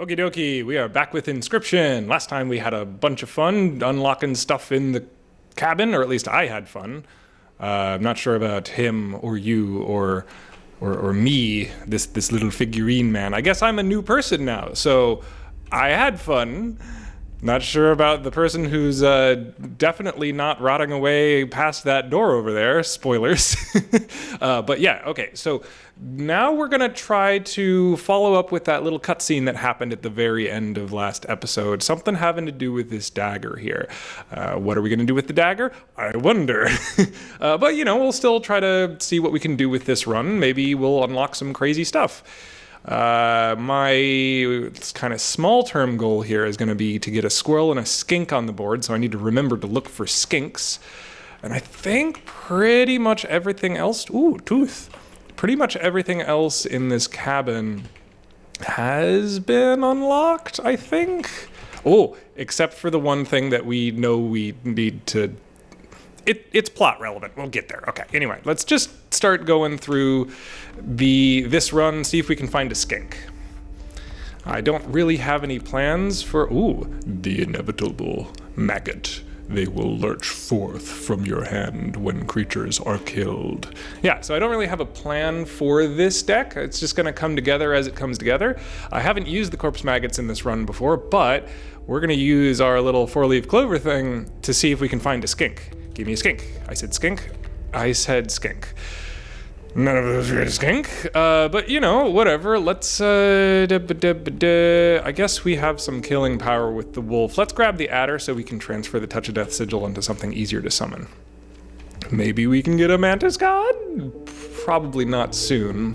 Okie dokie, we are back with Inscryption. Last time we had a bunch of fun unlocking stuff in the cabin, or at least I had fun. I'm not sure about him or you or me, this little figurine man. I guess I'm a new person now, so I had fun. Not sure about the person who's definitely not rotting away past that door over there. Spoilers. But yeah, okay. So now we're going to try to follow up with that little cutscene that happened at the very end of last episode. Something having to do with this dagger here. What are we going to do with the dagger? I wonder. But, you know, we'll still try to see what we can do with this run. Maybe we'll unlock some crazy stuff. My kind of small term goal here is going to be to get a squirrel and a skink on the board, so I need to remember to look for skinks. And I think pretty much everything else, tooth. Pretty much everything else in this cabin has been unlocked, I think. Oh, except for the one thing that we know we need to... It's plot relevant. We'll get there. Okay, anyway, let's just start going through this run, see if we can find a skink. I don't really have any plans for... the inevitable maggot. They will lurch forth from your hand when creatures are killed. Yeah, so I don't really have a plan for this deck. It's just going to come together as it comes together. I haven't used the corpse maggots in this run before, but we're going to use our little four-leaf clover thing to see if we can find a skink. Give me a skink. I said skink. I said skink. None of those are a skink. But, you know, whatever. Let's, I guess we have some killing power with the wolf. Let's grab the adder so we can transfer the Touch of Death sigil into something easier to summon. Maybe we can get a mantis god? Probably not soon.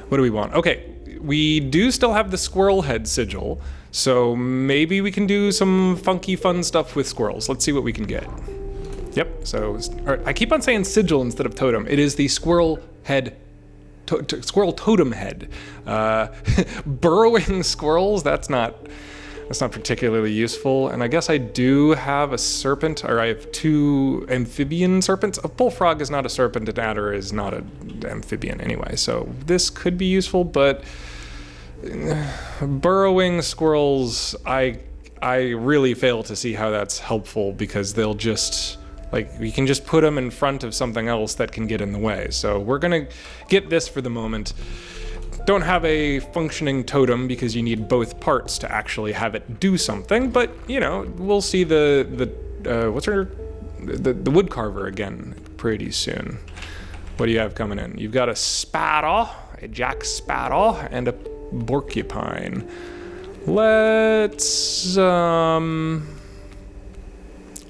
What do we want? Okay, we do still have the squirrel head sigil, so maybe we can do some funky fun stuff with squirrels. Let's see what we can get. Yep, so I keep on saying sigil instead of totem. It is the squirrel head, squirrel totem head. Burrowing squirrels, that's not particularly useful. And I guess I do have a serpent, or I have two amphibian serpents. A bullfrog is not a serpent, an adder is not an amphibian anyway. So this could be useful, but burrowing squirrels, I really fail to see how that's helpful because they'll just... Like, we can just put them in front of something else that can get in the way. So we're gonna get this for the moment. Don't have a functioning totem because you need both parts to actually have it do something, but, you know, we'll see the wood carver again pretty soon. What do you have coming in? You've got a sparrow, a jack sparrow, and a porcupine. Let's,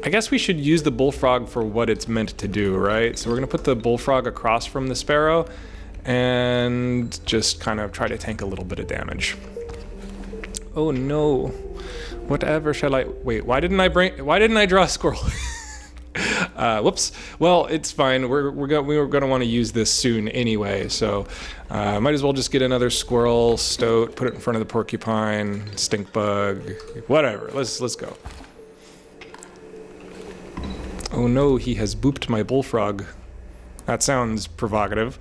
I guess we should use the bullfrog for what it's meant to do, right? So we're gonna put the bullfrog across from the sparrow and just kind of try to tank a little bit of damage. Oh no. Whatever shall I... Wait, why didn't I draw a squirrel? Whoops. Well, it's fine. We were gonna want to use this soon anyway, so might as well just get another squirrel, stoat, put it in front of the porcupine, stink bug, whatever. Let's go. Oh no, he has booped my bullfrog. That sounds provocative.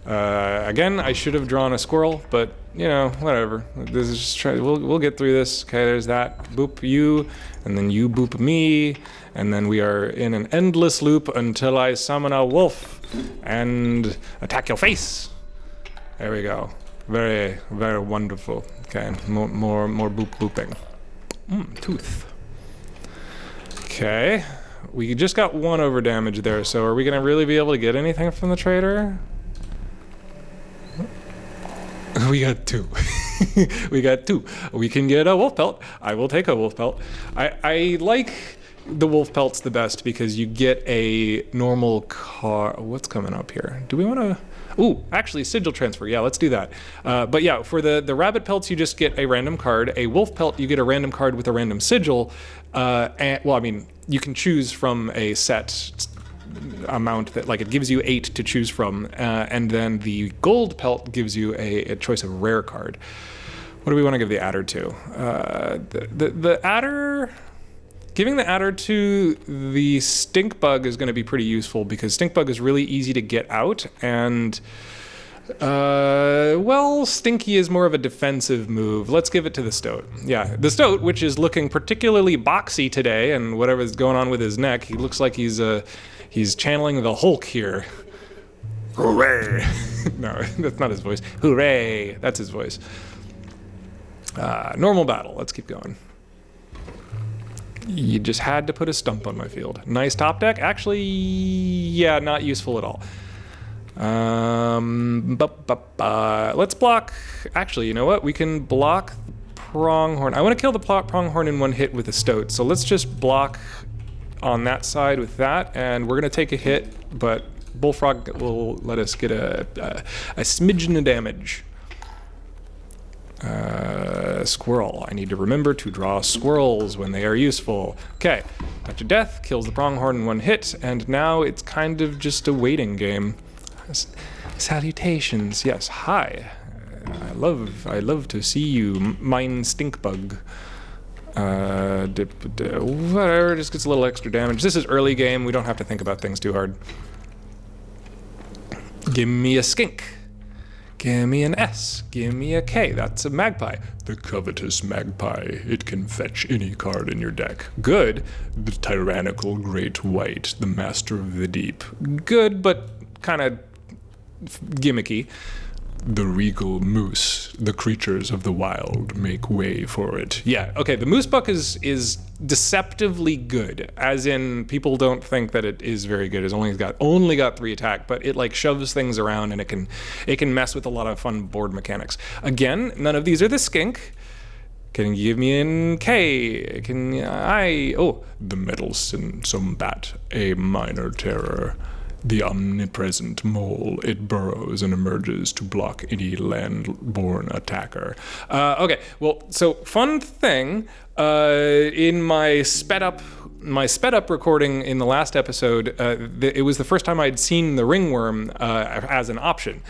Again, I should have drawn a squirrel, but, you know, whatever. This is just we'll get through this. Okay, there's that. Boop you, and then you boop me, and then we are in an endless loop until I summon a wolf and attack your face. There we go. Very, very wonderful. Okay, more boop booping. Tooth. Okay. We just got one over damage there, so are we gonna really be able to get anything from the trader? We got two. We got two. We can get a wolf pelt. I will take a wolf pelt. I like the wolf pelts the best because you get a normal car. What's coming up here? Do we want to... Ooh, actually, sigil transfer. Yeah, let's do that. But yeah, for the rabbit pelts, you just get a random card. A wolf pelt, you get a random card with a random sigil. And, well, I mean, you can choose from a set amount that, like, it gives you 8 to choose from. And then the gold pelt gives you a choice of rare card. What do we want to give the adder to? The adder... Giving the adder to the stink bug is going to be pretty useful because stink bug is really easy to get out, and Well, Stinky is more of a defensive move. Let's give it to the Stoat. Yeah, the Stoat, which is looking particularly boxy today, and whatever's going on with his neck, he looks like he's channeling the Hulk here. Hooray! No, that's not his voice. Hooray! That's his voice. Normal battle. Let's keep going. You just had to put a stump on my field. Nice top deck. Actually, yeah, not useful at all. Let's block. Actually, you know what? We can block Pronghorn. I want to kill the Pronghorn in one hit with a Stoat. So let's just block on that side with that, and we're gonna take a hit, but Bullfrog will let us get a smidgen of damage. Squirrel. I need to remember to draw squirrels when they are useful. Okay, Touch of Death kills the Pronghorn in one hit, and now it's kind of just a waiting game. Salutations. Yes, hi. I love to see you, mine stink bug. Whatever, just gets a little extra damage. This is early game. We don't have to think about things too hard. Give me a skink. Give me an S. Give me a K. That's a magpie. The covetous magpie. It can fetch any card in your deck. Good. The tyrannical great white. The master of the deep. Good, but kind of gimmicky. The regal moose. The creatures of the wild make way for it. Yeah, okay, the moose buck is deceptively good, as in people don't think that it is very good. It's only got 3 attack, but it like shoves things around and it can mess with a lot of fun board mechanics. Again, none of these are the skink. Can you give me an K? The meddlesome bat, a minor terror. The omnipresent mole. It burrows and emerges to block any land-born attacker. Okay, well, so fun thing, in my sped up recording in the last episode, it was the first time I'd seen the ringworm as an option.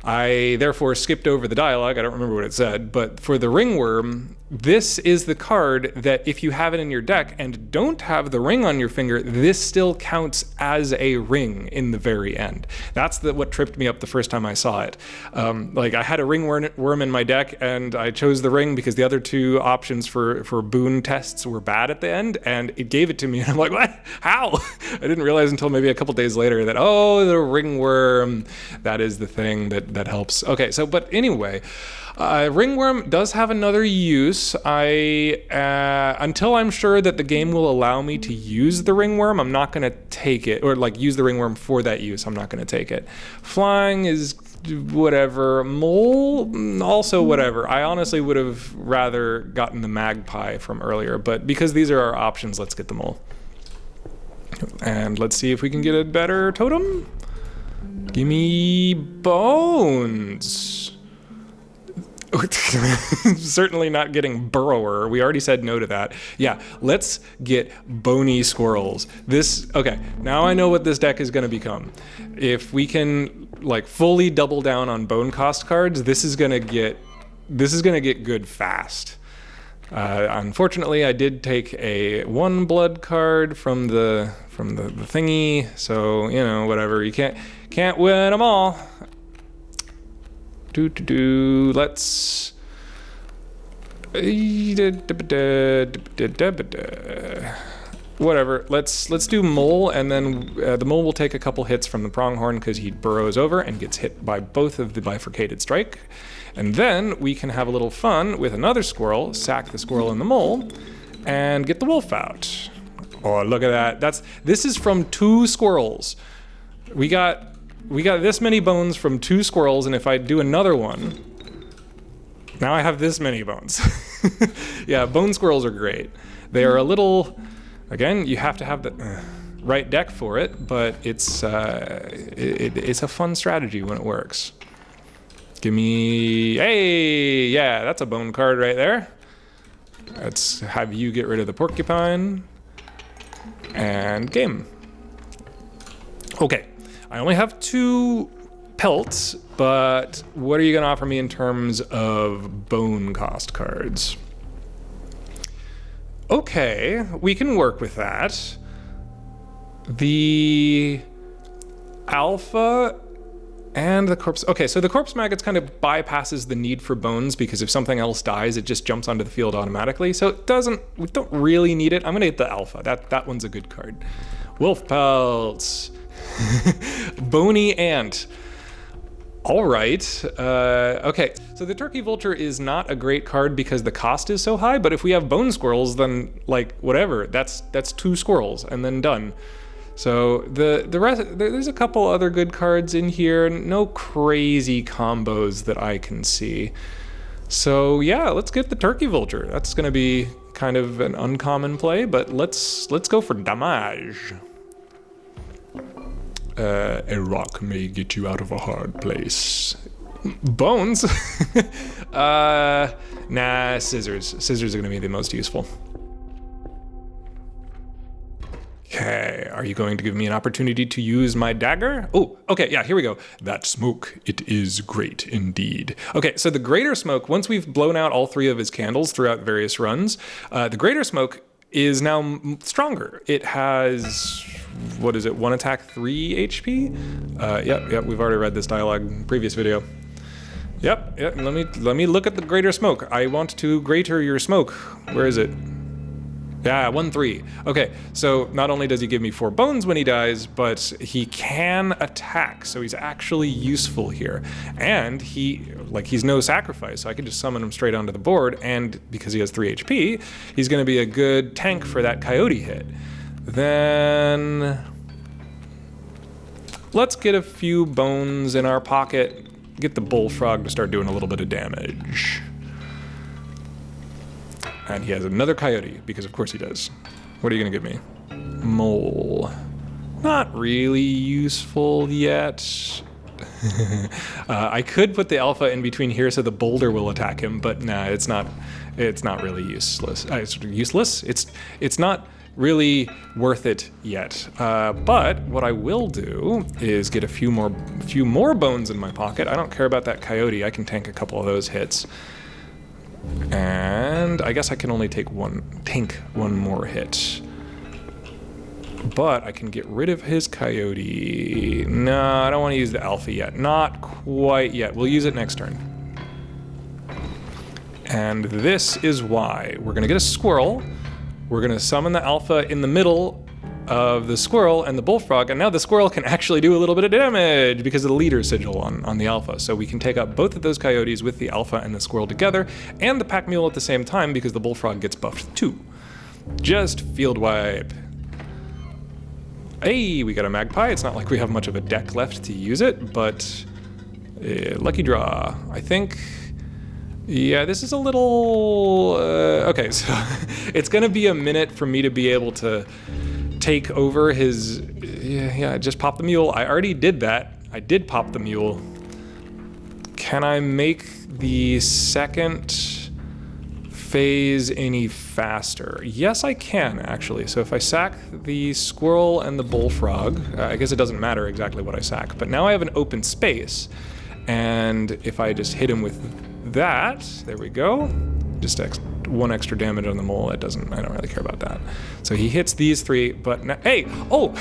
I therefore skipped over the dialogue. I don't remember what it said, but for the ringworm, this is the card that if you have it in your deck and don't have the ring on your finger, this still counts as a ring in the very end. That's what tripped me up the first time I saw it. Like I had a ringworm in my deck and I chose the ring because the other 2 options for boon tests were bad at the end, and it gave it to me and I'm like, what? How? I didn't realize until maybe a couple days later that, oh, the ringworm, that is the thing that helps. Okay, so, but anyway, ringworm does have another use. Until I'm sure that the game will allow me to use the ringworm, I'm not going to take it, or like use the ringworm for that use. I'm not going to take it. Flying is whatever. Mole, also whatever. I honestly would have rather gotten the magpie from earlier, but because these are our options, let's get the mole. And let's see if we can get a better totem. Give me bones. Certainly not getting burrower. We already said no to that. Yeah, let's get bony squirrels. Okay, now I know what this deck is going to become. If we can like fully double down on bone cost cards, this is going to get good fast. Unfortunately, I did take a 1 blood card from the thingy, so you know, whatever. You can't win them all. Let's whatever. Let's do mole, and then the mole will take a couple hits from the pronghorn because he burrows over and gets hit by both of the bifurcated strike. And then we can have a little fun with another squirrel, sack the squirrel and the mole, and get the wolf out. Oh, look at that. This is from 2 squirrels. We got this many bones from 2 squirrels, and if I do another one, now I have this many bones. Yeah, bone squirrels are great. They are a little, again, you have to have the right deck for it, but it's a fun strategy when it works. Give me, hey, yeah, that's a bone card right there. Let's have you get rid of the porcupine, and game. Okay. I only have 2 pelts, but what are you going to offer me in terms of bone cost cards? Okay, we can work with that. The alpha And the corpse. Okay, so the corpse maggots kind of bypasses the need for bones because if something else dies, it just jumps onto the field automatically. So it doesn't. We don't really need it. I'm gonna get the alpha. That one's a good card. Wolf pelts. Bony ant. All right. Okay. So the turkey vulture is not a great card because the cost is so high. But if we have bone squirrels, then like whatever. That's 2 squirrels and then done. So the rest, there's a couple other good cards in here. No crazy combos that I can see. So yeah, let's get the turkey vulture. That's gonna be kind of an uncommon play, but let's go for damage. A rock may get you out of a hard place. Bones? Nah, scissors. Scissors are gonna be the most useful. Okay, are you going to give me an opportunity to use my dagger? Oh, okay, yeah, here we go. That smoke, it is great indeed. Okay, so the greater smoke, once we've blown out all 3 of his candles throughout various runs, the greater smoke is now stronger. It has, what is it, 1 attack, 3 HP? Yep, we've already read this dialogue in previous video. Yep, let me look at the greater smoke. I want to greater your smoke. Where is it? Yeah, 1/3. Okay, so not only does he give me 4 bones when he dies, but he can attack, so he's actually useful here. And he's no sacrifice, so I can just summon him straight onto the board, and because he has 3 HP, he's gonna be a good tank for that coyote hit. Then let's get a few bones in our pocket, get the bullfrog to start doing a little bit of damage. And he has another coyote, because of course he does. What are you gonna give me? Mole. Not really useful yet. I could put the alpha in between here so the boulder will attack him, but nah, it's not really useless. It's useless? It's not really worth it yet. But what I will do is get a few more bones in my pocket. I don't care about that coyote. I can tank a couple of those hits. And I guess I can only tank one more hit. But I can get rid of his coyote. No, I don't want to use the alpha yet. Not quite yet. We'll use it next turn. And this is why. We're gonna get a squirrel. We're gonna summon the alpha in the middle of the squirrel and the bullfrog, and now the squirrel can actually do a little bit of damage because of the leader sigil on the alpha. So we can take out both of those coyotes with the alpha and the squirrel together, and the pack mule at the same time because the bullfrog gets buffed too. Just field wipe. Hey, we got a magpie. It's not like we have much of a deck left to use it, but lucky draw. I think, yeah, this is a little, okay, so it's gonna be a minute for me to be able to take over his, yeah, just pop the mule. I already did that. I did pop the mule. Can I make the second phase any faster? Yes, I can, actually. So if I sack the squirrel and the bullfrog, I guess it doesn't matter exactly what I sack, but now I have an open space. And if I just hit him with that, there we go. Just 1 extra damage on the mole. I don't really care about that. So he hits these 3, but now, hey, oh,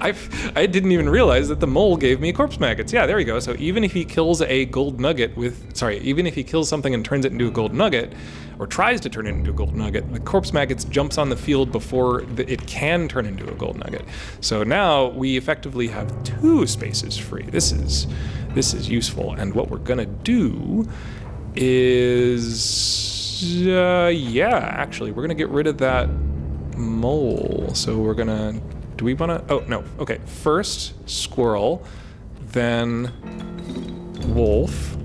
I didn't even realize that the mole gave me corpse maggots. Yeah, there we go. So even if he kills a gold nugget even if he kills something and turns it into a gold nugget, or tries to turn it into a gold nugget, the corpse maggots jumps on the field before it can turn into a gold nugget. So now we effectively have 2 spaces free. This is useful. And what we're gonna do is, yeah, actually, we're gonna get rid of that mole. So we're gonna, do we wanna, oh, no, okay. First, squirrel, then wolf,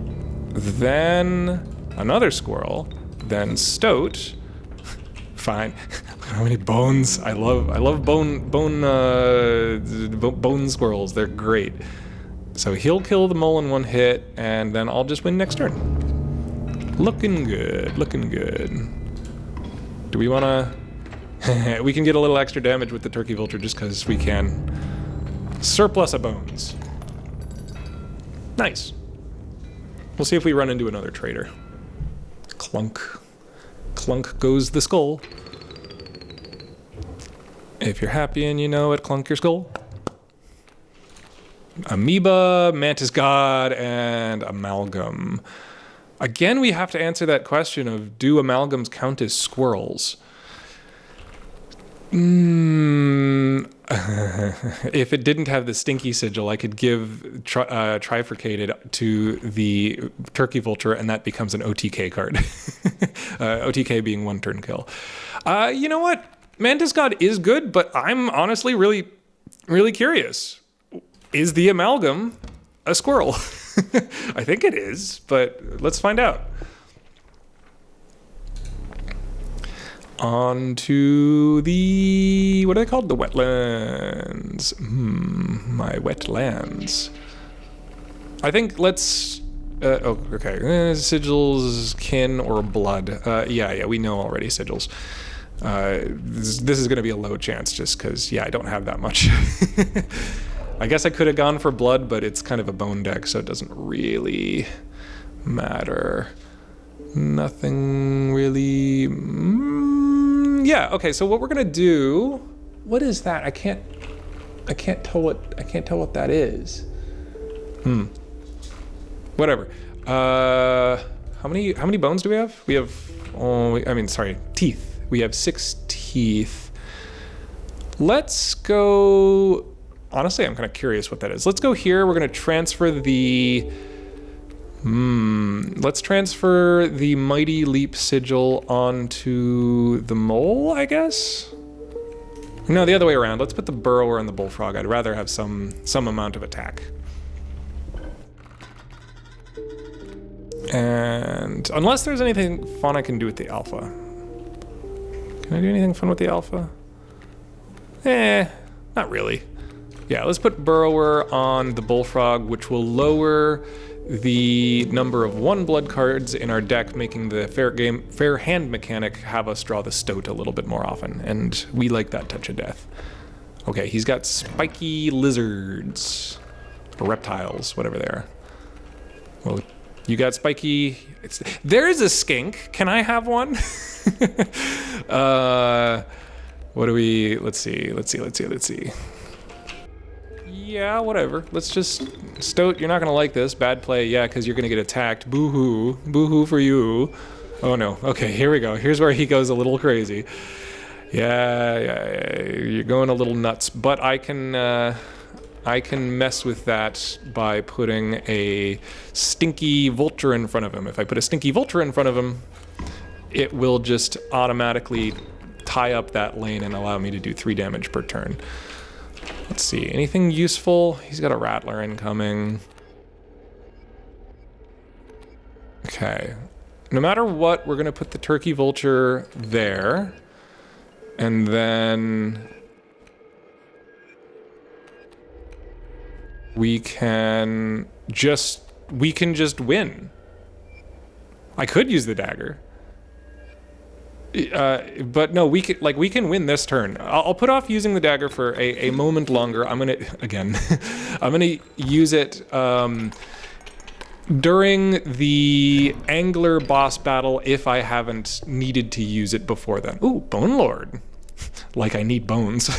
then another squirrel, then stoat. Fine. Look at how many bones. I love bone squirrels. They're great. So he'll kill the mole in 1 hit, and then I'll just win next turn. Looking good, looking good. Do we wanna, we can get a little extra damage with the turkey vulture just because we can. Surplus of bones. Nice. We'll see if we run into another trader. Clunk. Clunk goes the skull. If you're happy and you know it, clunk your skull. Amoeba, mantis god, and amalgam. Again, we have to answer that question of, do amalgams count as squirrels? If it didn't have the stinky sigil, I could give trifurcated to the turkey vulture, and that becomes an OTK card. OTK being one turn kill. You know what? Mantis God is good, but I'm honestly really, really curious. Is the amalgam a squirrel? I think it is, but let's find out. On to the, what are they called? The wetlands. My wetlands. I think let's, oh, okay. Sigils, kin, or blood. Yeah, we know already sigils. This is going to be a low chance just because, yeah, I don't have that much. I guess I could have gone for blood, but it's kind of a bone deck, so it doesn't really matter. Nothing really. Yeah. Okay. So what we're gonna do? What is that? I can't tell what that is. Whatever. How many bones do we have? We have. Teeth. We have 6 teeth. Let's go. Honestly, I'm kind of curious what that is. Let's go here. We're gonna transfer the. Let's transfer the Mighty Leap sigil onto the mole, I guess? No, the other way around. Let's put the burrower on the bullfrog. I'd rather have some amount of attack. And unless there's anything fun I can do with the alpha. Can I do anything fun with the alpha? Not really. Yeah, let's put burrower on the bullfrog, which will lower the number of 1 blood cards in our deck, making the fair hand mechanic have us draw the stoat a little bit more often, and we like that touch of death. Okay, he's got spiky lizards, or reptiles, whatever they are. Well, you got spiky. There's a skink. Can I have one? What do we? Let's see. Yeah, whatever. Let's just... Stoat, you're not gonna like this. Bad play, yeah, because you're gonna get attacked. Boo-hoo. Boo-hoo for you. Oh no. Okay, here we go. Here's where he goes a little crazy. Yeah, you're going a little nuts. But I can mess with that by putting a stinky vulture in front of him. If I put a stinky vulture in front of him, it will just automatically tie up that lane and allow me to do 3 damage per turn. Let's see, anything useful? He's got a rattler incoming. Okay. No matter what, we're gonna put the turkey vulture there. And then we can just win. I could use the dagger. But no, we can win this turn. I'll put off using the dagger for a moment longer. I'm gonna use it during the angler boss battle if I haven't needed to use it before then. Ooh, Bone Lord. Like I need bones.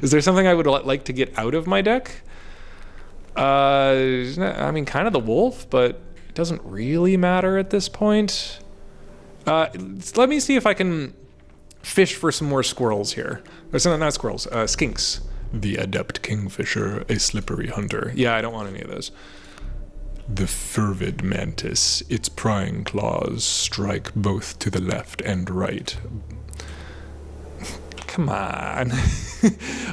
Is there something I would like to get out of my deck? I mean, kind of the wolf, but it doesn't really matter at this point. Let me see if I can fish for some more squirrels here. Not squirrels, skinks. The adept kingfisher, a slippery hunter. Yeah, I don't want any of those. The fervid mantis, its prying claws strike both to the left and right. Come on.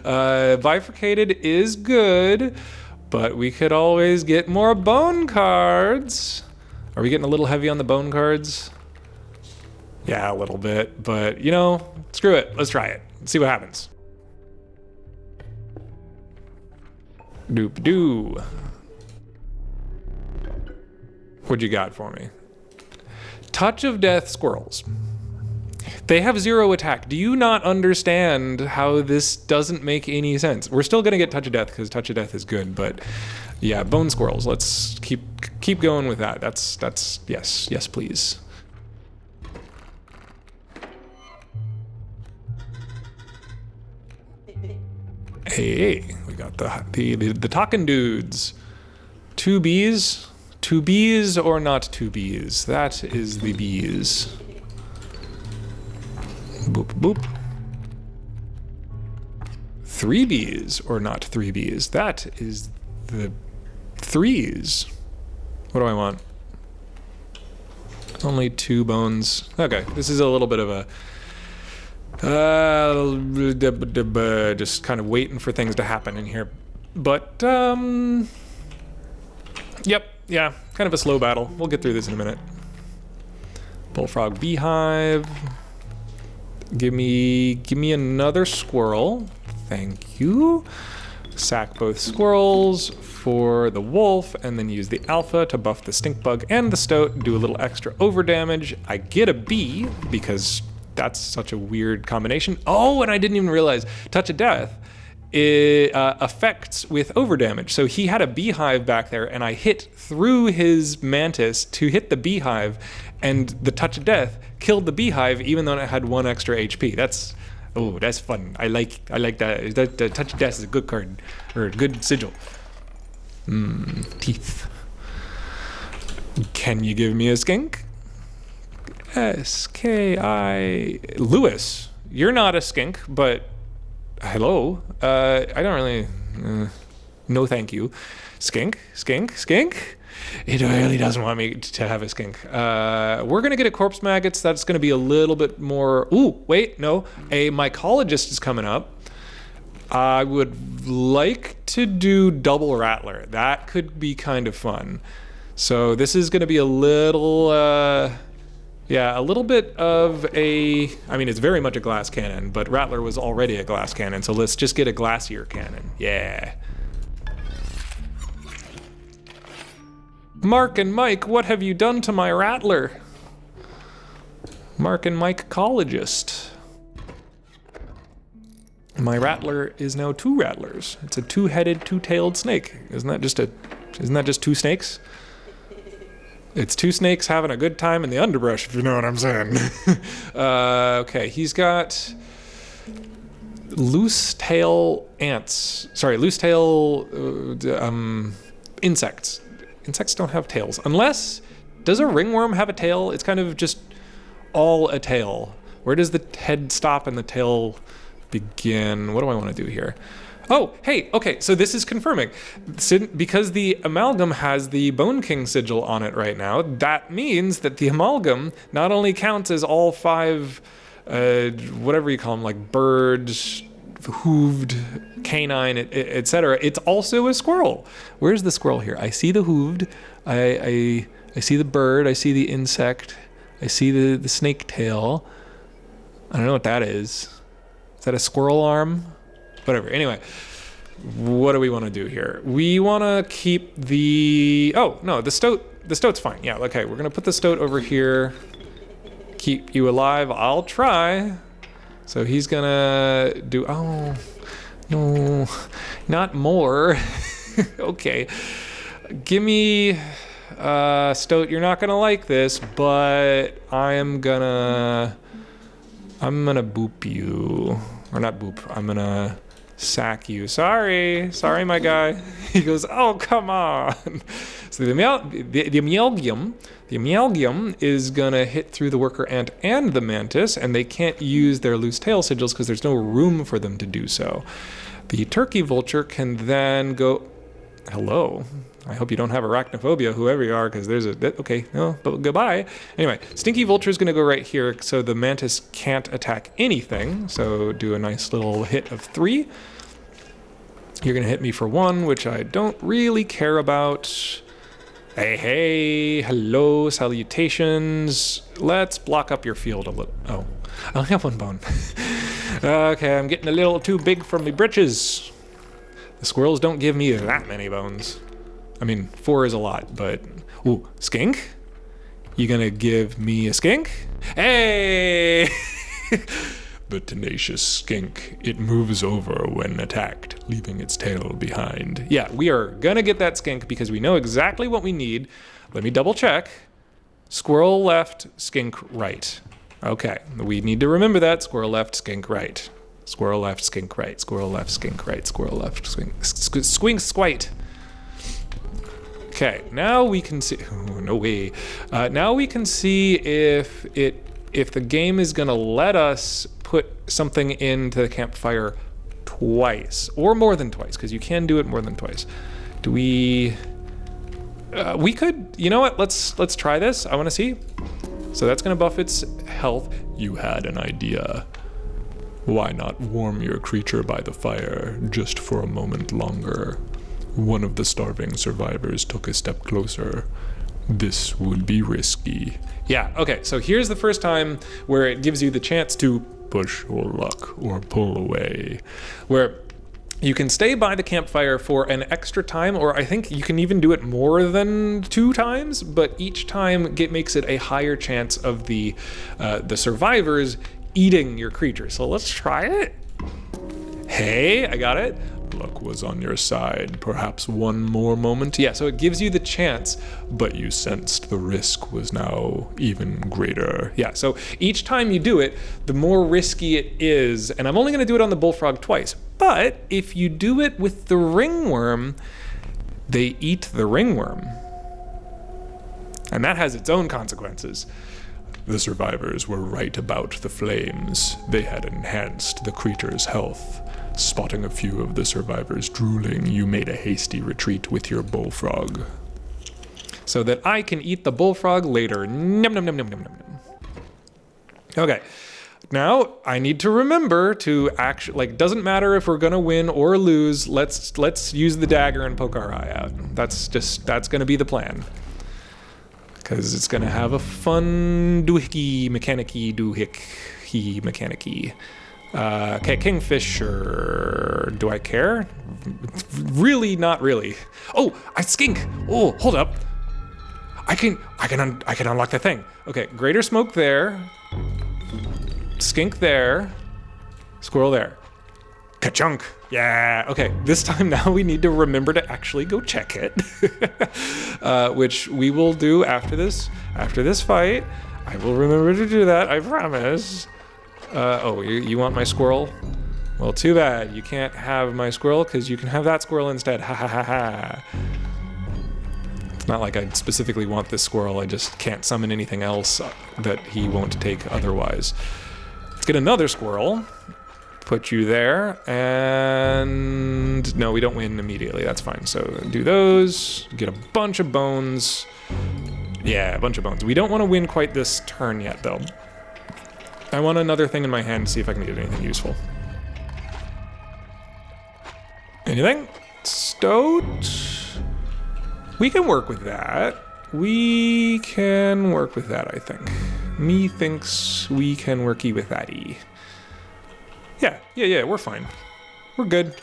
Bifurcated is good, but we could always get more bone cards. Are we getting a little heavy on the bone cards? Yeah, a little bit, but you know, screw it. Let's try it. Let's see what happens. Doop-doo. What'd you got for me? Touch of Death squirrels. They have 0 attack. Do you not understand how this doesn't make any sense? We're still gonna get Touch of Death because Touch of Death is good, but yeah, bone squirrels. Let's keep going with that. That's yes, please. Hey, we got the talking dudes. 2 bees? 2 bees or not 2 bees? That is the bees. Boop, boop. 3 bees or not 3 bees? That is the 3s. What do I want? Only 2 bones. Okay, this is a little bit of a... just kind of waiting for things to happen in here. But, yep, yeah, kind of a slow battle. We'll get through this in a minute. Bullfrog beehive. Give me another squirrel. Thank you. Sack both squirrels for the wolf, and then use the alpha to buff the stink bug and the stoat, do a little extra over damage. I get a bee, because that's such a weird combination. Oh, and I didn't even realize Touch of Death affects with over damage. So he had a beehive back there, and I hit through his mantis to hit the beehive, and the Touch of Death killed the beehive even though it had 1 extra HP. That's fun. I like that. The Touch of Death is a good card, or a good sigil. Teeth. Can you give me a skink? S-K-I... Lewis, you're not a skink, but hello. I don't really... no thank you. Skink? It really doesn't want me to have a skink. We're going to get a corpse maggots. That's going to be a little bit more... Ooh, wait, no. A mycologist is coming up. I would like to do double rattler. That could be kind of fun. So this is going to be a little... yeah, a little bit of a... I mean, it's very much a glass cannon, but rattler was already a glass cannon, so let's just get a glassier cannon. Yeah. Mark and Mike, what have you done to my rattler? Mark and Mike cologist. My rattler is now 2 rattlers. It's a 2-headed, 2-tailed snake. Isn't that just 2 snakes? It's 2 snakes having a good time in the underbrush, if you know what I'm saying. Okay, he's got loose tail ants. Sorry, loose tail insects. Insects don't have tails. Unless, does a ringworm have a tail? It's kind of just all a tail. Where does the head stop and the tail begin? What do I want to do here? Oh, hey, okay, so this is confirming. Because the amalgam has the Bone King sigil on it right now, that means that the amalgam not only counts as all 5, whatever you call them, like birds, hooved, canine, etc. It's also a squirrel. Where's the squirrel here? I see the hooved, I see the bird, I see the insect, I see the snake tail. I don't know what that is. Is that a squirrel arm? Whatever. Anyway, what do we want to do here? We want to keep the... Oh, no, the stoat. The stoat's fine. Yeah, okay. We're going to put the stoat over here. Keep you alive. I'll try. So he's going to do... Oh, no. Not more. Okay. Give me... stoat, you're not going to like this, but I'm going to boop you. Or not boop. I'm going to... sack you. Sorry, my guy. He goes, oh, come on. So the amalgam is gonna hit through the worker ant and the mantis, and they can't use their loose tail sigils because there's no room for them to do so. The turkey vulture can then go, hello. I hope you don't have arachnophobia, whoever you are, because there's a... Okay, no, but goodbye. Anyway, Stinky Vulture is going to go right here, so the Mantis can't attack anything. So do a nice little hit of 3. You're going to hit me for 1, which I don't really care about. Hey, hello, salutations. Let's block up your field a little. Oh, I only have 1 bone. Okay, I'm getting a little too big for me britches. The squirrels don't give me that many bones. I mean, 4 is a lot, but... Ooh, skink? You gonna give me a skink? Hey! The tenacious skink. It moves over when attacked, leaving its tail behind. Yeah, we are gonna get that skink because we know exactly what we need. Let me double check. Squirrel left, skink right. Okay, we need to remember that. Squirrel left, skink right. Squirrel left, skink right. Squirrel left, skink right. Squirrel left, squink squite. Okay, now we can see. Oh, no way. Now we can see if the game is gonna let us put something into the campfire twice or more than twice, because you can do it more than twice. Do we? We could. You know what? Let's try this. I want to see. So that's gonna buff its health. You had an idea. Why not warm your creature by the fire just for a moment longer? One of the starving survivors took a step closer. This would be risky. Yeah, okay, so here's the first time where it gives you the chance to push your luck or pull away, where you can stay by the campfire for an extra time, or I think you can even do it more than 2 times, but each time makes it a higher chance of the survivors eating your creature. So let's try it. Hey, I got it. Luck was on your side. Perhaps one more moment. Yeah, so it gives you the chance, but you sensed the risk was now even greater. Yeah, so each time you do it, the more risky it is. And I'm only going to do it on the bullfrog twice. But if you do it with the ringworm, they eat the ringworm. And that has its own consequences. The survivors were right about the flames. They had enhanced the creature's health. Spotting a few of the survivors drooling, you made a hasty retreat with your bullfrog. So that I can eat the bullfrog later. Num num num num num num. Okay, now I need to remember to actually, like, doesn't matter if we're gonna win or lose, let's use the dagger and poke our eye out. That's gonna be the plan. Because it's gonna have a fun doohickey mechanic-y doohickey mechanic-y. Okay, Kingfisher. Do I care? Really, not really. Oh, I skink. Oh, hold up. I can unlock that thing. Okay, greater smoke there. Skink there. Squirrel there. Ka-chunk. Yeah. Okay, this time now we need to remember to actually go check it, which we will do after this fight. I will remember to do that. I promise. Oh, you want my squirrel? Well, too bad. You can't have my squirrel because you can have that squirrel instead. Ha ha ha ha. It's not like I specifically want this squirrel. I just can't summon anything else that he won't take otherwise. Let's get another squirrel. Put you there. And no, we don't win immediately. That's fine. So do those. Get a bunch of bones. Yeah, a bunch of bones. We don't want to win quite this turn yet, though. I want another thing in my hand to see if I can get anything useful. Anything? Stoat? We can work with that. We can work with that, I think. Me thinks we can worky with that-y. Yeah, we're fine. We're good.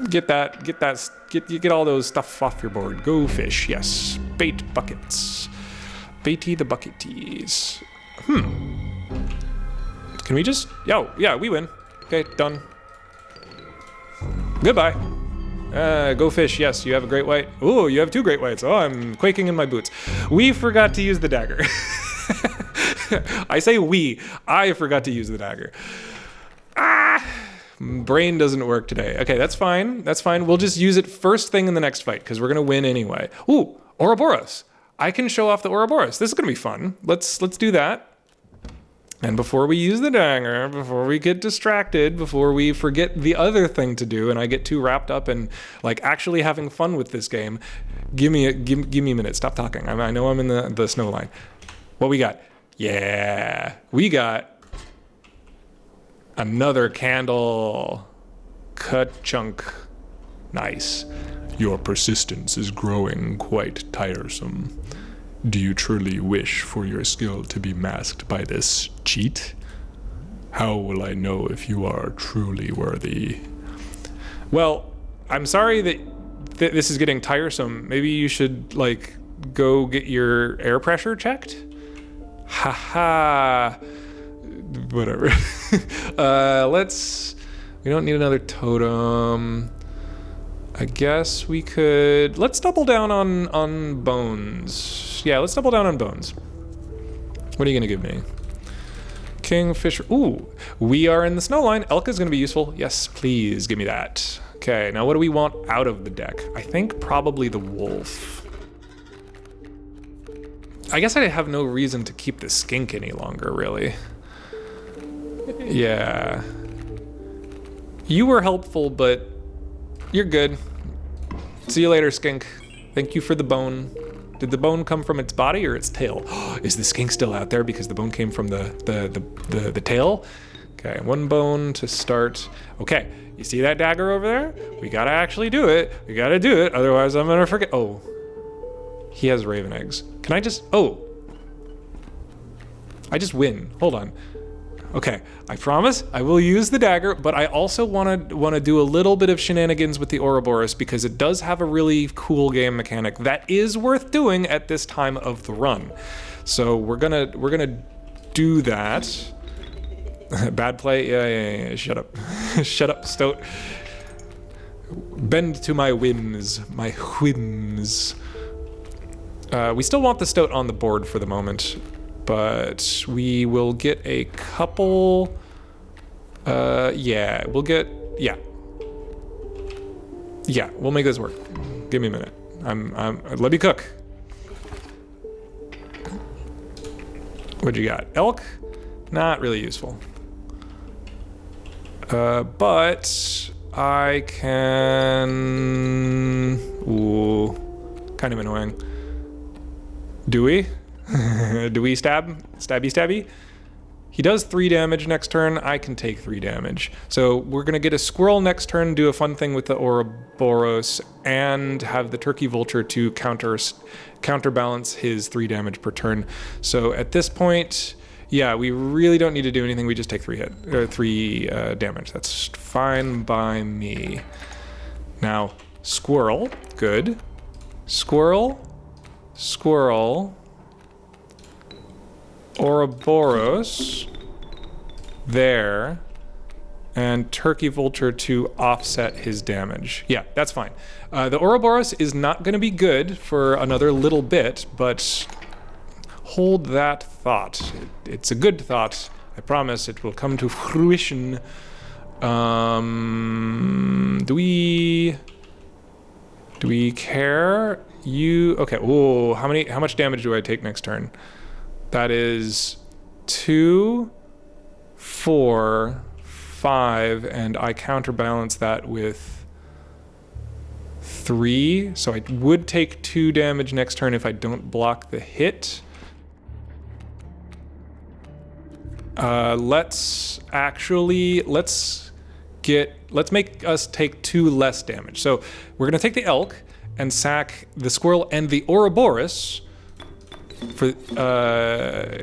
Get all those stuff off your board. Go fish, yes. Bait buckets. Baity the bucketies. Can we just... yeah, we win. Okay, done. Goodbye. Go fish, yes, you have a great white. Ooh, you have 2 great whites. Oh, I'm quaking in my boots. We forgot to use the dagger. I say I forgot to use the dagger. Brain doesn't work today. Okay, that's fine. That's fine. We'll just use it first thing in the next fight because we're gonna win anyway. Ooh, Ouroboros. I can show off the Ouroboros. This is gonna be fun. Let's do that. And before we use the dagger, before we get distracted, before we forget the other thing to do, and I get too wrapped up in like actually having fun with this game, give me a minute. Stop talking. I know I'm in the snow line. What we got? Yeah, we got another candle. Ka-chunk. Nice. Your persistence is growing quite tiresome. Do you truly wish for your skill to be masked by this cheat? How will I know if you are truly worthy? Well, I'm sorry that this is getting tiresome. Maybe you should, like, go get your air pressure checked? Haha. Whatever. We don't need another totem. I guess we could... Let's double down on bones. Yeah, let's double down on bones. What are you gonna give me? Kingfisher. Ooh, we are in the snow line. Elk is going to be useful. Yes, please give me that. Okay, now what do we want out of the deck? I think probably the wolf. I guess I have no reason to keep the skink any longer, really. Yeah. You were helpful, but you're good. See you later, skink. Thank you for the bone. Did the bone come from its body or its tail? Is the skink still out there because the bone came from the tail? Okay, one bone to start. Okay, you see that dagger over there? We gotta actually do it. We gotta do it, otherwise I'm gonna forget. Oh, he has raven eggs. Can I just, oh. I just win, hold on. Okay, I promise I will use the dagger, but I also wanna do a little bit of shenanigans with the Ouroboros because it does have a really cool game mechanic that is worth doing at this time of the run. So we're gonna do that. Bad play? Yeah, shut up. Shut up, Stoat. Bend to my whims, my whims. We still want the Stoat on the board for the moment, but we will get a couple, yeah, we'll get, yeah. Yeah, we'll make this work. Give me a minute. Let me cook. What'd you got? Elk? Not really useful. But I can... Ooh, kind of annoying. Do we? Do we stab? Stabby stabby? He does 3 damage next turn. I can take 3 damage. So we're gonna get a squirrel next turn, do a fun thing with the Ouroboros, and have the turkey vulture to counterbalance his 3 damage per turn. So at this point, yeah, we really don't need to do anything. We just take 3 damage. That's fine by me. Now, squirrel, good. Squirrel, squirrel, Ouroboros, there, and turkey vulture to offset his damage. Yeah, that's fine. The Ouroboros is not going to be good for another little bit, but hold that thought. It's a good thought. I promise it will come to fruition. Do we care? Okay. Oh, how much damage do I take next turn? That is 2, 4, 5, and I counterbalance that with 3. So I would take 2 damage next turn if I don't block the hit. Let's make us take 2 less damage. So we're gonna take the elk and sack the squirrel and the Ouroboros for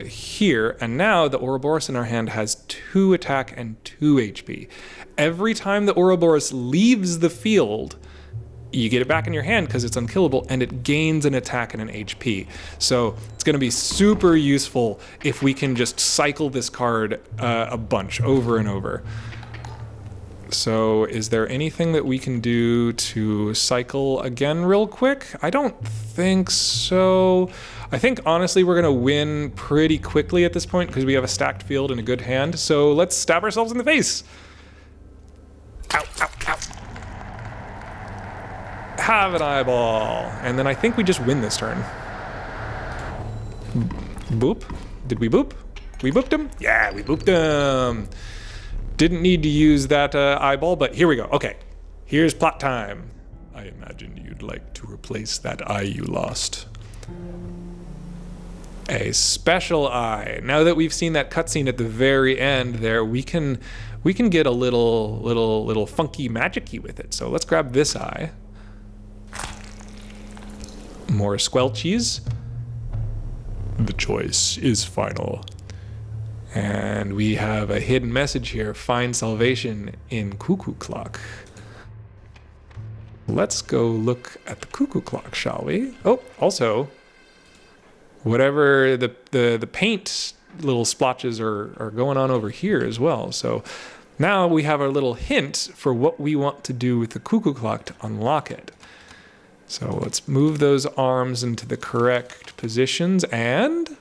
here, and now the Ouroboros in our hand has 2 attack and 2 HP. Every time the Ouroboros leaves the field, you get it back in your hand because it's unkillable, and it gains an attack and an HP. So it's going to be super useful if we can just cycle this card a bunch over and over. So is there anything that we can do to cycle again real quick? I don't think so. I think honestly we're gonna win pretty quickly at this point because we have a stacked field and a good hand. So let's stab ourselves in the face. Ow, ow, ow. Have an eyeball. And then I think we just win this turn. Boop. Did we boop? We booped him? Yeah, we booped him. Didn't need to use that eyeball, but here we go. Okay, here's plot time. I imagine you'd like to replace that eye you lost. A special eye. Now that we've seen that cutscene at the very end there, we can get a little funky magic-y with it. So let's grab this eye. More squelchies. The choice is final. And we have a hidden message here. Find salvation in Cuckoo Clock. Let's go look at the Cuckoo Clock, shall we? Oh, also, whatever the paint little splotches are going on over here as well. So now we have our little hint for what we want to do with the Cuckoo Clock to unlock it. So let's move those arms into the correct positions, and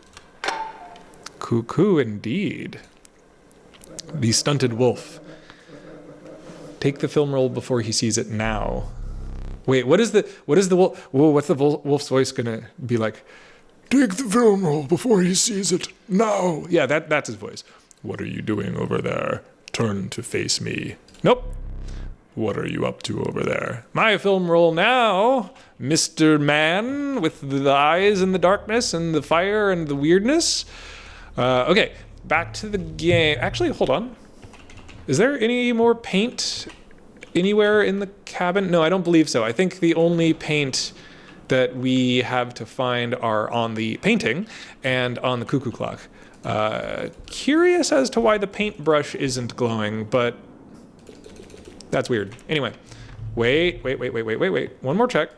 cuckoo indeed. The Stunted Wolf. Take the film roll before he sees it now. Wait, what is the wolf? Whoa, what's the wolf's voice gonna be like? Take the film roll before he sees it now. Yeah, that's his voice. What are you doing over there? Turn to face me. Nope. What are you up to over there? My film roll now, Mr. Man with the eyes and the darkness and the fire and the weirdness. Okay, back to the game. Actually, hold on. Is there any more paint anywhere in the cabin? No, I don't believe so. I think the only paint that we have to find are on the painting and on the cuckoo clock. Curious as to why the paintbrush isn't glowing, but that's weird. Anyway, wait. One more check.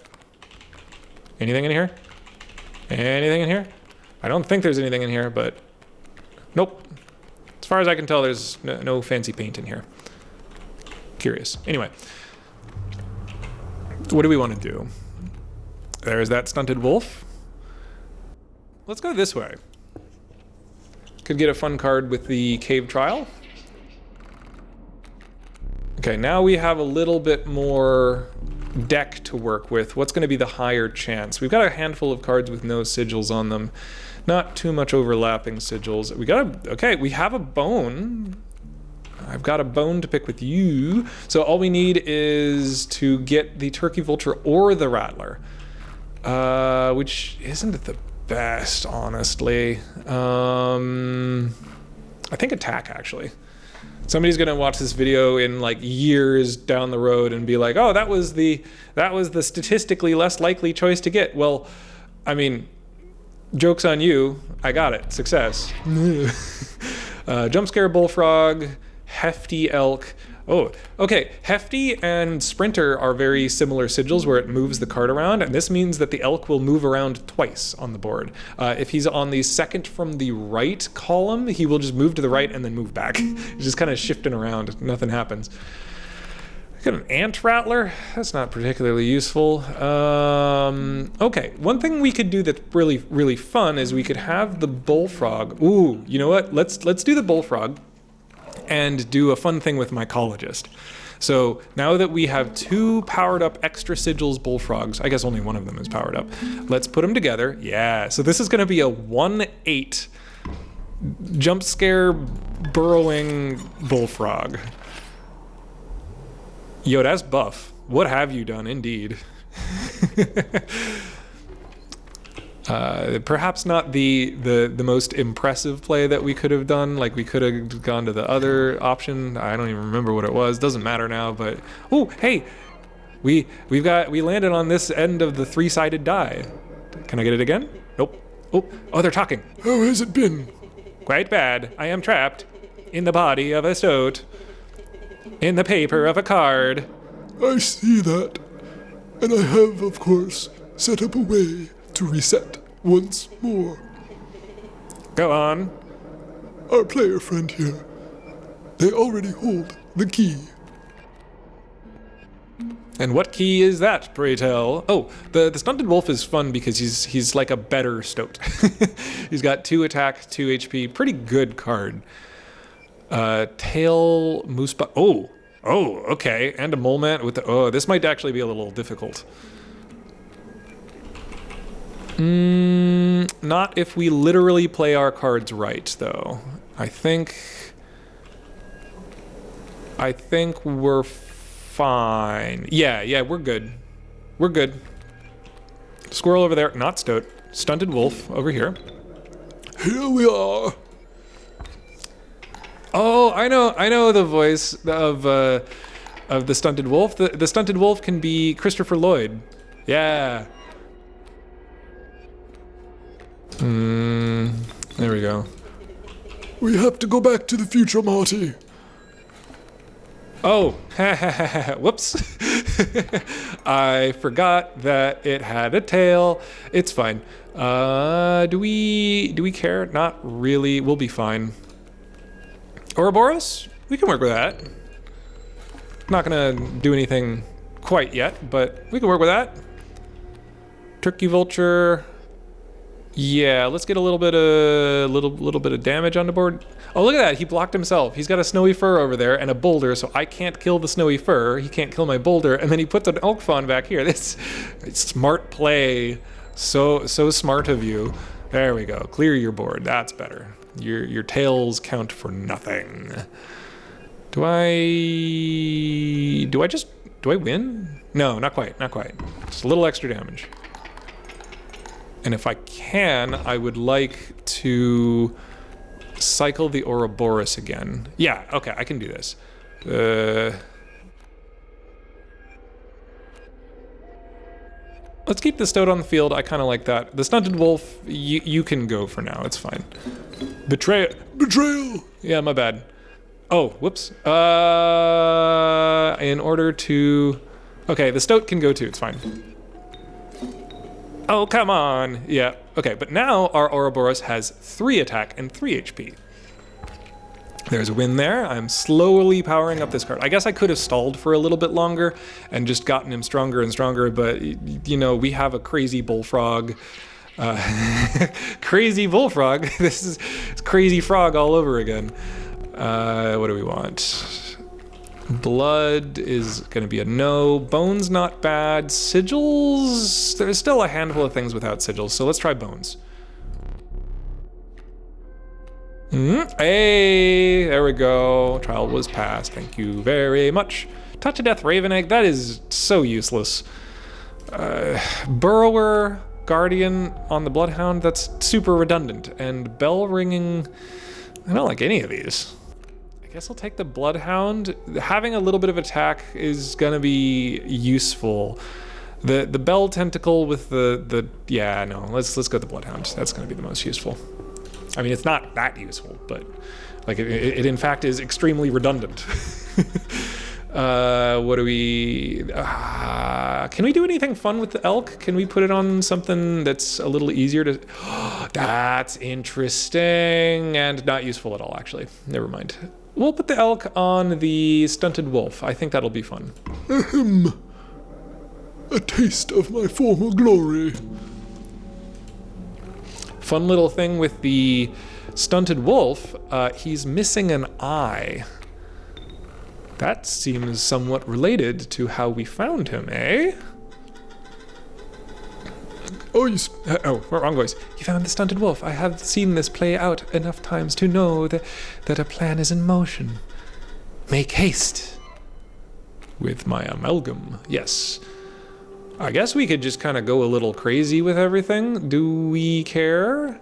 Anything in here? Anything in here? I don't think there's anything in here, but nope. As far as I can tell, there's no fancy paint in here. Curious. Anyway, what do we want to do? There's that Stunted Wolf. Let's go this way. Could get a fun card with the cave trial. Okay, now we have a little bit more deck to work with. What's going to be the higher chance? We've got a handful of cards with no sigils on them. Not too much overlapping sigils. Okay, we have a bone. I've got a bone to pick with you. So all we need is to get the Turkey Vulture or the Rattler. Which isn't the best, honestly. I think attack, actually. Somebody's gonna watch this video in like years down the road and be like, "Oh, that was the statistically less likely choice to get." Well, I mean, joke's on you. I got it. Success. Jump scare bullfrog, hefty elk. Oh, okay. Hefty and sprinter are very similar sigils where it moves the card around, and this means that the elk will move around twice on the board. If he's on the second from the right column, he will just move to the right and then move back. He's just kind of shifting around. Nothing happens. Got an ant rattler. That's not particularly useful. Okay, one thing we could do that's really, really fun is we could have the bullfrog. Ooh, you know what? Let's do the bullfrog and do a fun thing with mycologist. So now that we have two powered up extra sigils bullfrogs, I guess only one of them is powered up. Let's put them together. Yeah, so this is gonna be a 1/8 jump scare burrowing bullfrog. Yo, that's buff. What have you done, indeed? Perhaps not the most impressive play that we could have done. Like, we could have gone to the other option. I don't even remember what it was. Doesn't matter now, but... Oh, hey! We landed on this end of the three-sided die. Can I get it again? Nope. Oh, they're talking. How has it been? Quite bad. I am trapped in the body of a stoat. In the paper of a card. I see that. And I have, of course, set up a way to reset once more. Go on. Our player friend here, they already hold the key. And what key is that, pray tell? Oh, the Stunted Wolf is fun because he's like a better stoat. He's got 2 attack, 2 HP, pretty good card. Tail moose. Oh, okay, and a mole man with the. Oh, this might actually be a little difficult. Not if we literally play our cards right, though. I think we're fine. Yeah, we're good. We're good. Squirrel over there, not stoat. Stunted Wolf over here. Here we are. Oh, I know the voice of the Stunted Wolf. The Stunted Wolf can be Christopher Lloyd. Yeah. There we go. We have to go back to the future, Marty. Oh, whoops. I forgot that it had a tail. It's fine. Do we care? Not really. We'll be fine. Ouroboros? We can work with that. Not gonna do anything quite yet, but we can work with that. Turkey Vulture. Yeah, let's get a little bit of damage on the board. Oh, look at that. He blocked himself. He's got a snowy fur over there and a boulder, so I can't kill the snowy fur. He can't kill my boulder, and then he puts an elk fawn back here. It's smart play. So smart of you. There we go. Clear your board. That's better. Your tails count for nothing. Do I win? No, not quite. Not quite. Just a little extra damage. And if I can, I would like to cycle the Ouroboros again. Yeah, okay, I can do this. Let's keep the Stoat on the field. I kind of like that. The Stunted Wolf, you can go for now. It's fine. Betrayal. Yeah, my bad. Oh, whoops. In order to... Okay, the Stoat can go too. It's fine. Oh, come on. Yeah, okay, but now our Ouroboros has 3 attack and 3 HP. There's a win there. I'm slowly powering up this card. I guess I could have stalled for a little bit longer and just gotten him stronger and stronger, but, you know, we have a crazy bullfrog. Crazy bullfrog. This is crazy frog all over again. What do we want? Blood is going to be a no. Bones, not bad. Sigils, there's still a handful of things without sigils, so let's try bones. Hey, there we go. Trial was passed. Thank you very much. Touch of Death Raven Egg, that is so useless. Burrower, Guardian on the Bloodhound, that's super redundant. And Bell Ringing, I don't like any of these. I guess I'll take the Bloodhound. Having a little bit of attack is gonna be useful. The Bell Tentacle with yeah, no, let's go with the Bloodhound. That's gonna be the most useful. I mean, it's not that useful, but like it in fact is extremely redundant. What do we, can we do anything fun with the elk? Can we put it on something that's a little easier to, that's interesting and not useful at all, actually. Never mind. We'll put the elk on the Stunted Wolf. I think that'll be fun. Ahem. A taste of my former glory. Fun little thing with the Stunted Wolf, he's missing an eye. That seems somewhat related to how we found him, eh? Oh, wrong voice. You found the Stunted Wolf. I have seen this play out enough times to know that a plan is in motion. Make haste. With my amalgam, yes. I guess we could just kind of go a little crazy with everything. Do we care?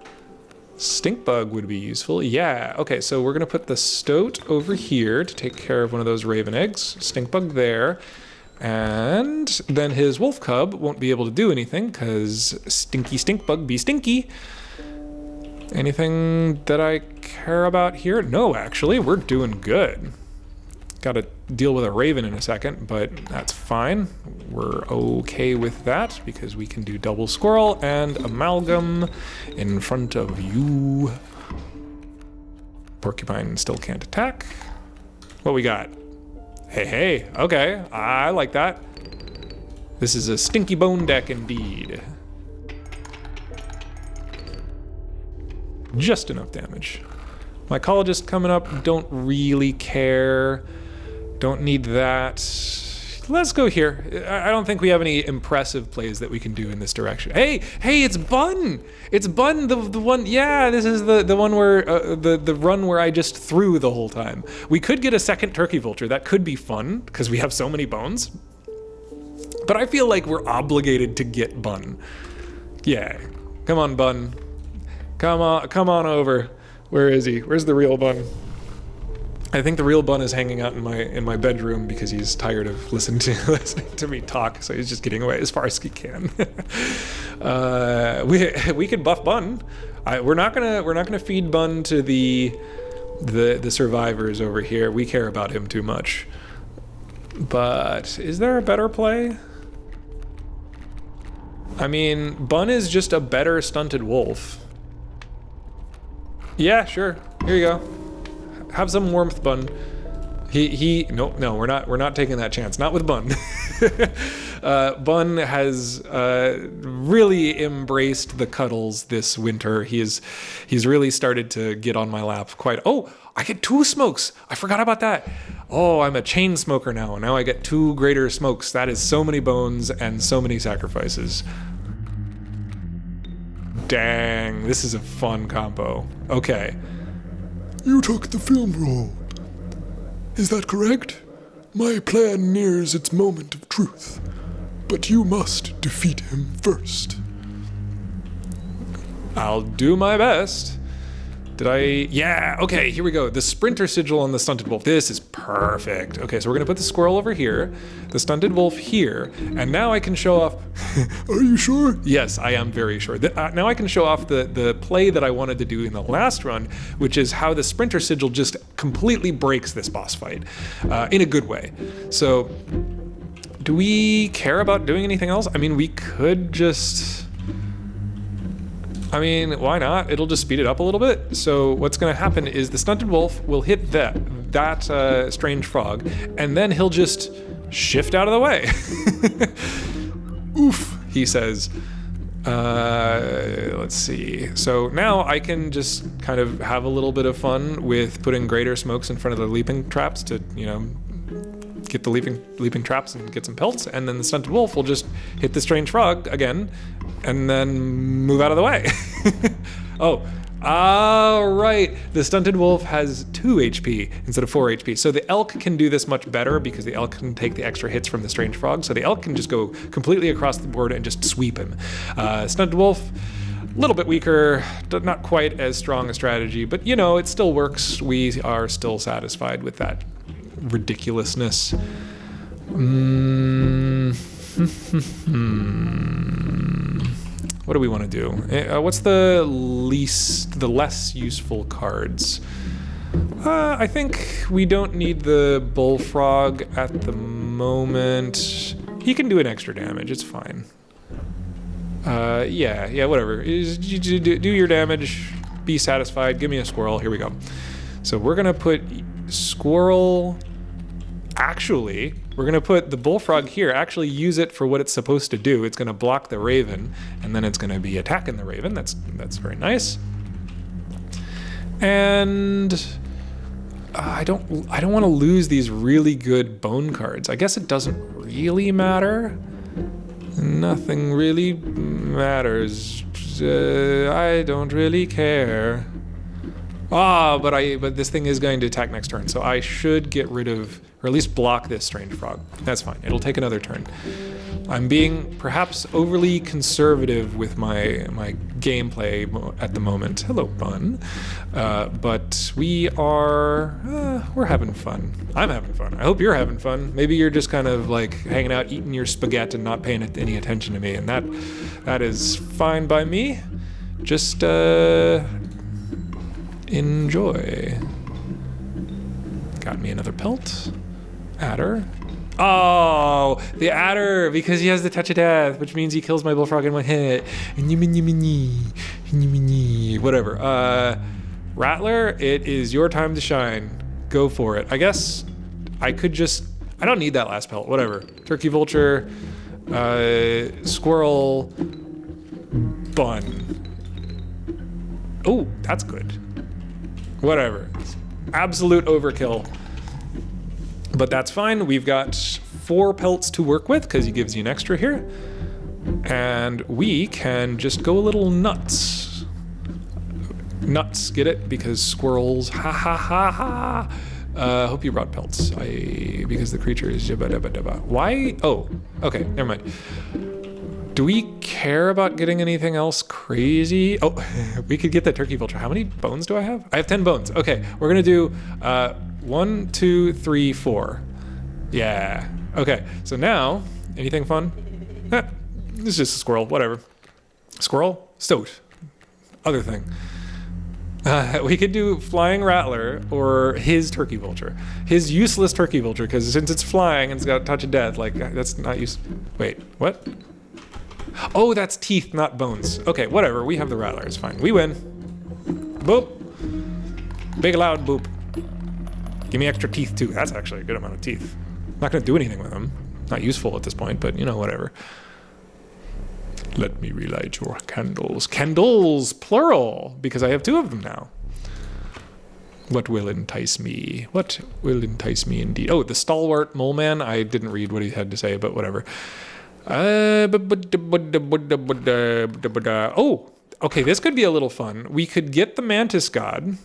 Stink bug would be useful. Yeah, okay, so we're gonna put the Stoat over here to take care of one of those raven eggs. Stink bug there. And then his wolf cub won't be able to do anything because stinky stink bug be stinky. Anything that I care about here? No, actually, we're doing good. Gotta deal with a raven in a second, but that's fine. We're okay with that because we can do double squirrel and amalgam in front of you. Porcupine still can't attack. What we got? Hey, okay, I like that. This is a stinky bone deck indeed. Just enough damage. Mycologist coming up, don't really care. Don't need that. Let's go here. I don't think we have any impressive plays that we can do in this direction. Hey, it's Bun! It's Bun, the one, yeah, this is the one where, the run where I just threw the whole time. We could get a second Turkey Vulture. That could be fun, because we have so many bones. But I feel like we're obligated to get Bun. Yeah, come on, Bun. Come on over. Where is he? Where's the real Bun? I think the real Bun is hanging out in my bedroom because he's tired of listening to me talk, so he's just getting away as far as he can. We could buff Bun. We're not gonna feed Bun to the survivors over here. We care about him too much. But is there a better play? I mean, Bun is just a better Stunted Wolf. Yeah, sure. Here you go. Have some warmth, Bun. No, we're not taking that chance. Not with Bun. Bun has really embraced the cuddles this winter. He's really started to get on my lap quite. Oh, I get 2 smokes. I forgot about that. Oh, I'm a chain smoker now. Now I get 2 greater smokes. That is so many bones and so many sacrifices. Dang, this is a fun combo. Okay. You took the film roll. Is that correct? My plan nears its moment of truth, but you must defeat him first. I'll do my best. Did I? Yeah, okay, here we go. The sprinter sigil on the Stunted Wolf. This is perfect. Okay, so we're gonna put the squirrel over here, the Stunted Wolf here, and now I can show off... Are you sure? Yes, I am very sure. Now I can show off the play that I wanted to do in the last run, which is how the sprinter sigil just completely breaks this boss fight, in a good way. So, do we care about doing anything else? I mean, we could just... I mean, why not? It'll just speed it up a little bit. So what's going to happen is the Stunted Wolf will hit that strange frog, and then he'll just shift out of the way. Oof, he says. Let's see. So now I can just kind of have a little bit of fun with putting greater smokes in front of the leaping traps to, you know, get the leaping traps and get some pelts, and then the Stunted Wolf will just hit the strange frog again and then move out of the way. Oh, all right. The Stunted Wolf has 2 HP instead of 4 HP. So the elk can do this much better because the elk can take the extra hits from the strange frog. So the elk can just go completely across the board and just sweep him. Stunted Wolf, a little bit weaker, not quite as strong a strategy, but you know, it still works. We are still satisfied with that ridiculousness. What do we want to do? What's the less useful cards? I think we don't need the bullfrog at the moment. He can do an extra damage, it's fine. Yeah, whatever. Do your damage, be satisfied, give me a squirrel, here we go. So we're gonna put squirrel... Actually, we're gonna put the bullfrog here, actually use it for what it's supposed to do. It's gonna block the raven, and then it's gonna be attacking the raven. That's very nice. And I don't want to lose these really good bone cards. I guess it doesn't really matter. Nothing really matters. I don't really care. Ah, but this thing is going to attack next turn, so I should get rid of, or at least block this strange frog. That's fine. It'll take another turn. I'm being perhaps overly conservative with my gameplay at the moment. Hello, Bun. But we're having fun. I'm having fun. I hope you're having fun. Maybe you're just kind of like hanging out, eating your spaghetti and not paying any attention to me, and that is fine by me. Just enjoy. Got me another pelt. Adder. Oh, the adder, because he has the touch of death, which means he kills my bullfrog in one hit. Whatever. Rattler, it is your time to shine. Go for it. I guess I could just... I don't need that last pelt. Whatever. Turkey vulture. Squirrel. Bun. Oh, that's good. Whatever. Absolute overkill. But that's fine. We've got 4 pelts to work with because he gives you an extra here. And we can just go a little nuts. Nuts, get it? Because squirrels, ha ha ha ha. Hope you brought pelts. Because the creature is jabba dabba dabba. Why? Oh, okay, never mind. Do we care about getting anything else crazy? Oh, we could get that turkey vulture. How many bones do I have? I have 10 bones. Okay, we're gonna do 1, 2, 3, 4. Yeah. Okay, so now, anything fun? It's just a squirrel, whatever. Squirrel? Stoat. Other thing. We could do flying rattler or his turkey vulture. His useless turkey vulture, because since it's flying and it's got a touch of death, like, that's not use. Wait, what? Oh, that's teeth, not bones. Okay, whatever, we have the rattler, it's fine. We win. Boop. Big loud boop. Give me extra teeth too. That's actually a good amount of teeth. I'm not gonna do anything with them. Not useful at this point, but, you know, whatever. Let me relight your candles. Candles, plural, because I have 2 of them now. What will entice me? What will entice me indeed? Oh, the stalwart mole man. I didn't read what he had to say, but whatever. Oh, okay, this could be a little fun. We could get the mantis god.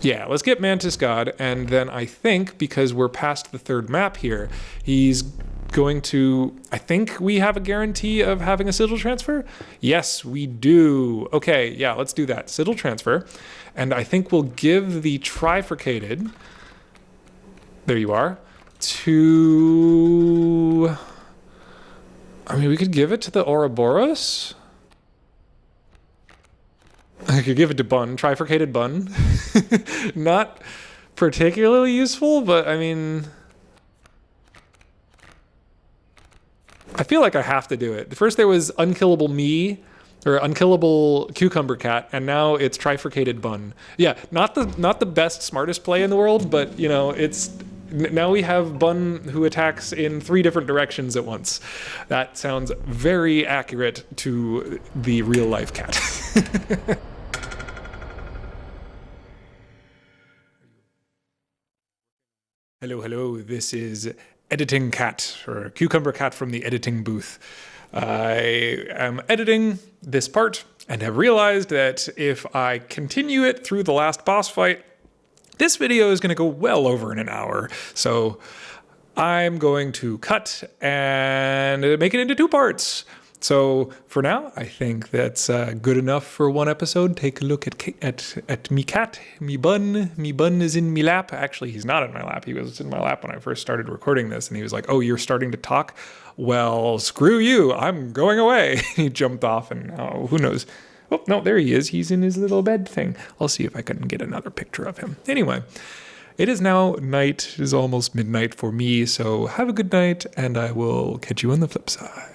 Yeah, let's get mantis god, and then I think, because we're past the 3rd map here, he's going to, I think we have a guarantee of having a sigil transfer? Yes, we do. Okay, yeah, let's do that. Sigil transfer. And I think we'll give the trifurcated, there you are, to, I mean, we could give it to the Ouroboros. I could give it to Bun, trifurcated Bun. Not particularly useful, but I mean, I feel like I have to do it. First there was Unkillable Me, or Unkillable Cucumber Cat, and now it's Trifurcated Bun. Yeah, not the best, smartest play in the world, but, you know, it's... Now we have Bun who attacks in 3 different directions at once. That sounds very accurate to the real-life cat. Hello, hello, this is Editing Cat, or Cucumber Cat from the editing booth. I am editing this part and have realized that if I continue it through the last boss fight, this video is going to go well over in an hour. So I'm going to cut and make it into 2 parts. So for now, I think that's good enough for 1 episode. Take a look at me cat, me bun. Me bun is in me lap. Actually, he's not in my lap. He was in my lap when I first started recording this, and he was like, "Oh, you're starting to talk? Well, screw you. I'm going away." He jumped off, and oh, who knows? Oh, no, there he is. He's in his little bed thing. I'll see if I can get another picture of him. Anyway, it is now night. It is almost midnight for me, so have a good night, and I will catch you on the flip side.